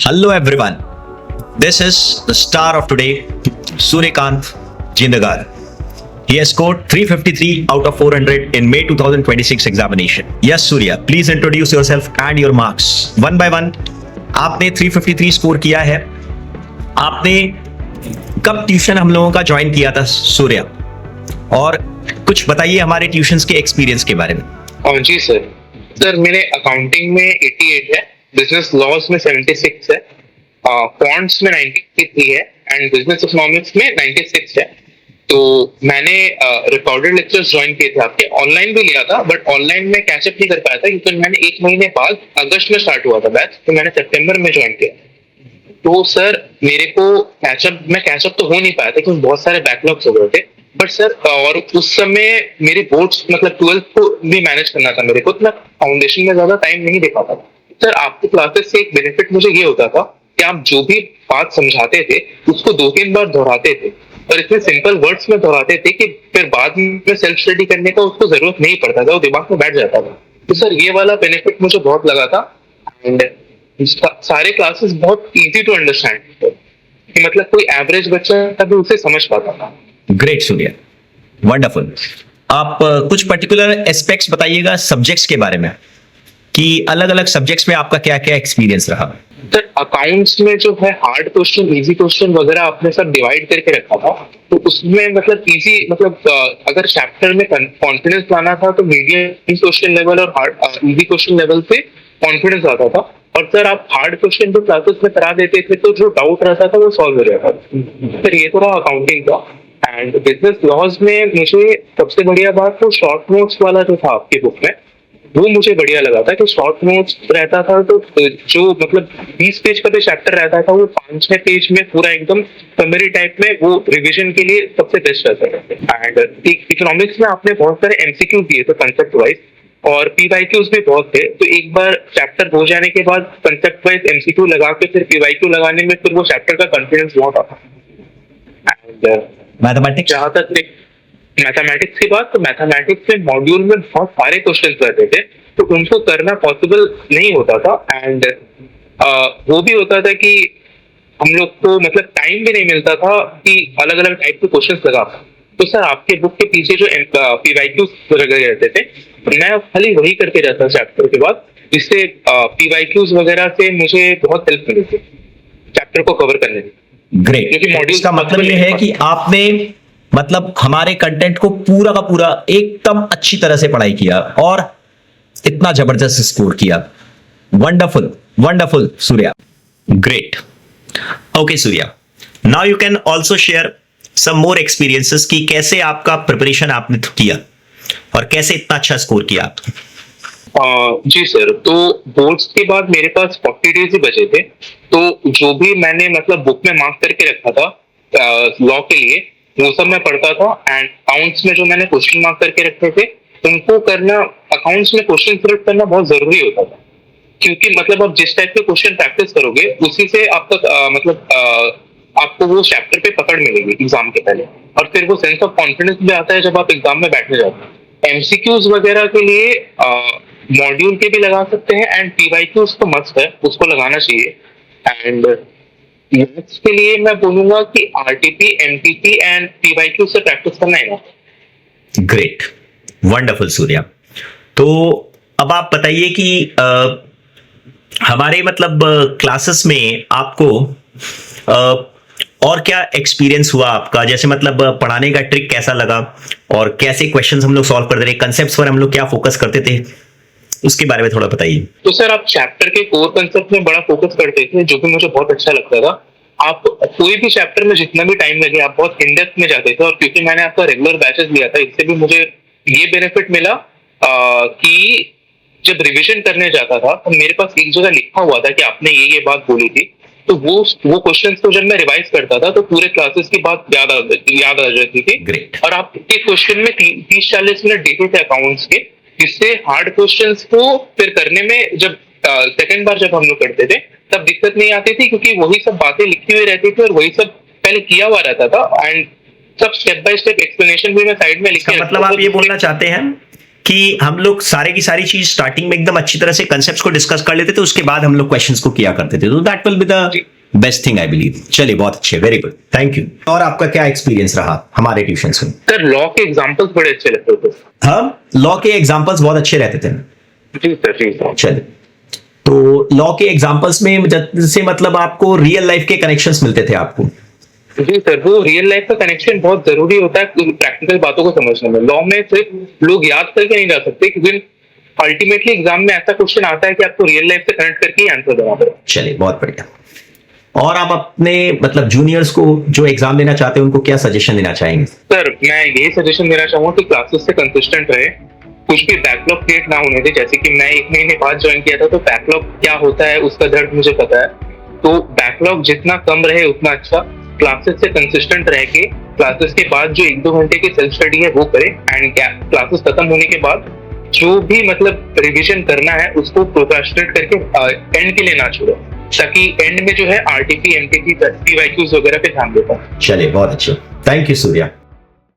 Hello everyone. This is the star of today, Suryakant Jindagar. He has scored 353 out of 400 in May 2026 examination. Yes, Surya, please introduce yourself and your marks. One by one, आपने 353 score किया है. आपने कब tuition हम लोगों का join किया था सूर्या? और कुछ बताइए हमारे ट्यूशंस के एक्सपीरियंस के बारे में. जी सर मेरे अकाउंटिंग में 88 है, बिजनेस लॉज में 76 है, क्वांट्स में 93 है एंड बिजनेस इकोनॉमिक्स में 96 है. तो मैंने रिकॉर्डेड लेक्चर्स ज्वाइन किए थे आपके, ऑनलाइन भी लिया था बट ऑनलाइन में कैचअप नहीं कर पाया था क्योंकि मैंने एक महीने बाद अगस्त में स्टार्ट हुआ था बैच, तो मैंने सितंबर में ज्वाइन किया. तो सर मेरे को कैचअप तो हो नहीं पाया था क्योंकि बहुत सारे बैकलॉग्स हो गए थे. बट सर और उस समय मेरे बोर्ड्स मतलब 12th को भी मैनेज करना था मेरे को, तो मैं फाउंडेशन में ज्यादा टाइम नहीं दे पाता था. सर आपके क्लासेस से एक बेनिफिट मुझे ये होता था कि आप जो भी बात समझाते थे उसको 2-3 बार दोहराते थे और इतने सिंपल वर्ड्स में दोहराते थे कि फिर बाद में सेल्फ स्टडी करने का उसको जरूरत नहीं पड़ता था, वो दिमाग में बैठ जाता था. तो सर ये वाला बेनिफिट मुझे बहुत लगा था एंड सारे क्लासेस बहुत इजी टू अंडरस्टैंड कि मतलब कोई एवरेज बच्चा भी उसे समझ पाता था. Great Surya, wonderful. आप कुछ पर्टिकुलर एस्पेक्ट्स बताइएगा सब्जेक्ट्स के बारे में कि अलग अलग सब्जेक्ट्स में आपका क्या क्या एक्सपीरियंस रहा. सर अकाउंट्स में जो है हार्ड क्वेश्चन इजी क्वेश्चन वगैरह आपने सब डिवाइड करके रखा था, तो उसमें मतलब इजी मतलब अगर चैप्टर में कॉन्फिडेंस लाना था तो मीडियम क्वेश्चन लेवल और हार्ड इजी क्वेश्चन लेवल पे कॉन्फिडेंस आता था. और सर आप हार्ड क्वेश्चन जो क्लासेस में करा देते थे तो जो डाउट रहता था वो सॉल्व हो जाता था. सर ये तो रहा अकाउंटिंग का. एंड बिजनेस लॉज में मुझे सबसे बढ़िया बात तो शॉर्ट नोट्स वाला जो था आपकी बुक में, वो मुझे बढ़िया लगा था कि शॉर्ट नोट्स रहता था. तो जो मतलब 20 पेज का भी चैप्टर रहता था वो 5-6 पेज में पूरा एकदम समरी टाइप में वो रिवीजन के लिए सबसे बेस्ट रहता था. एंड इकोनॉमिक्स में आपने बहुत सारे एमसीक्यू दिए थे कंसेप्ट वाइज और पीवाईक्यूज भी बहुत थे, तो एक बार चैप्टर हो जाने के बाद कंसेप्ट वाइज एमसीक्यू लगा के फिर पीवाईक्यू लगाने में फिर वो चैप्टर का कॉन्फिडेंस बहुत आता. एंड मैथमेटिक्स, जहां तक मैथमेटिक्स की बात, तो मैथमेटिक्स में मॉड्यूल में बहुत सारे क्वेश्चन रहते थे तो उनको करना पॉसिबल नहीं होता था. एंड वो भी होता था कि हम लोग को मतलब टाइम भी नहीं मिलता था कि अलग अलग टाइप के क्वेश्चंस लगा. तो सर आपके बुक के पीछे जो पीवाईक्यूज लगे रहते थे मैं खाली वही करके जाता चैप्टर के बाद, जिससे पीवाईक्यूज वगैरह से मुझे बहुत हेल्प मिली थी चैप्टर को कवर करने में. ग्रेट. क्योंकि मॉड्यूल इसका मतलब ये है कि आपने मतलब हमारे कंटेंट को पूरा का पूरा एकदम अच्छी तरह से पढ़ाई किया और इतना जबरदस्त स्कोर किया. Wonderful wonderful Surya, great. Okay Surya, now you can also share some more experiences कि कैसे आपका प्रिपरेशन आपने किया और कैसे इतना अच्छा स्कोर किया. जी सर, तो बोर्ड्स के बाद मेरे पास 40 डेज ही बचे थे, तो जो भी मैंने मतलब बुक में मार्क करके रखा था लॉ के लिए वो सब मैं पढ़ता था. एंड अकाउंट्स में जो मैंने क्वेश्चन मार्क करके रखे थे उनको करना, अकाउंट्स में क्वेश्चन सिलेक्ट करना बहुत जरूरी होता था क्योंकि मतलब आप जिस टाइप के क्वेश्चन प्रैक्टिस करोगे उसी से आपका मतलब आपको वो चैप्टर पे पकड़ मिलेगी एग्जाम के पहले, और फिर वो सेंस ऑफ कॉन्फिडेंस भी आता है जब आप एग्जाम में बैठने जाते हैं. एमसीक्यूज वगैरह के लिए मॉड्यूल के भी लगा सकते हैं एंड पीवाईक्यूज तो मस्ट है, उसको लगाना चाहिए. एंड मैथ्स के लिए मैं बोलूंगा कि आरटीपी, एमटीपी एंड पीवाईक्यू से प्रैक्टिस करना है. Great, wonderful Surya. तो अब आप बताइए कि हमारे मतलब क्लासेस में आपको और क्या एक्सपीरियंस हुआ आपका, जैसे मतलब पढ़ाने का ट्रिक कैसा लगा और कैसे क्वेश्चंस हम लोग सॉल्व करते रहे, कंसेप्ट्स पर हम लोग क्या फोकस करते थे, उसके बारे में थोड़ा बताइए. तो सर आप चैप्टर के कोर कंसेप्ट में बड़ा फोकस करते थे जो कि मुझे बहुत अच्छा लगता था. आप कोई भी चैप्टर में जितना भी टाइम लगे आप बहुत इन डेप्थ में जाते थे, और क्योंकि मैंने आपका रेगुलर बैचेस लिया था इससे भी मुझे ये बेनिफिट मिला कि जब रिविजन करने जाता था तो मेरे पास एक जगह लिखा हुआ था कि आपने ये बात बोली थी, तो वो क्वेश्चंस को जब मैं रिवाइज करता था तो पूरे क्लासेस की बात याद आ जाती थी. ग्रेट. और आपके क्वेश्चन में 30-40 मिनट देते थे अकाउंट्स के, जिससे हार्ड क्वेश्चंस को फिर करने में जब सेकंड बार जब हम लोग करते थे तब दिक्कत नहीं आती थी क्योंकि वही सब बातें लिखी हुई रहती थी और वही सब पहले किया हुआ रहता था. एंड सब स्टेप बाय स्टेप एक्सप्लेनेशन भी मैं साइड में लिखा. मतलब आप ये बोलना चाहते हैं कि हम लोग सारे की सारी चीज स्टार्टिंग में एकदम अच्छी तरह से कंसेप्ट्स को डिस्कस कर लेते थे, उसके बाद हम लोग क्वेश्चंस को किया करते थे, तो that will be the best thing I believe. चलिए बहुत अच्छे, वेरी गुड, थैंक यू। और आपका क्या एक्सपीरियंस रहा हमारे ट्यूशन में? सर लॉ के एग्जांपल्स बड़े अच्छे लगते थे। हाँ, लॉ के एग्जांपल्स बहुत अच्छे रहते थे। जी सर, जी सर। चलिए, तो लॉ के एग्जांपल्स में जैसे मतलब आपको रियल लाइफ के कनेक्शंस मिलते थे आपको? जी सर, वो रियल लाइफ का कनेक्शन बहुत जरूरी होता है प्रैक्टिकल बातों को समझने में। लॉ में सिर्फ लोग याद करके नहीं जा सकते, क्योंकि अल्टीमेटली एग्जाम में ऐसा क्वेश्चन आता है कि आपको रियल लाइफ से कनेक्ट करके ही आंसर देना पड़ेगा। चलिए बहुत बढ़िया। और आप अपने मतलब जूनियर्स को जो एग्जाम देना चाहते हैं उनको क्या सजेशन देना चाहेंगे? सर मैं यही सजेशन देना चाहूंगा कि क्लासेस से कंसिस्टेंट रहे, कुछ भी बैकलॉग क्रिएट ना होने दे। जैसे कि मैं 1 महीने बाद ज्वाइन किया था, तो बैकलॉग क्या होता है उसका दर्द मुझे पता है। तो बैकलॉग जितना कम रहे उतना अच्छा। क्लासेस से कंसिस्टेंट रह के क्लासेस के बाद जो 1-2 घंटे की सेल्फ स्टडी है वो करें, एंड क्लासेस खत्म होने के बाद जो भी मतलब रिवीजन करना है उसको प्रोक्रास्टिनेट करके एंड के लिए ना छोड़ो, ताकि एंड में जो है आरटीपी, एमटीपी, पीवाईक्यूज वगैरह पे ध्यान दे पाए। चलिए बहुत अच्छे, थैंक यू सूर्या।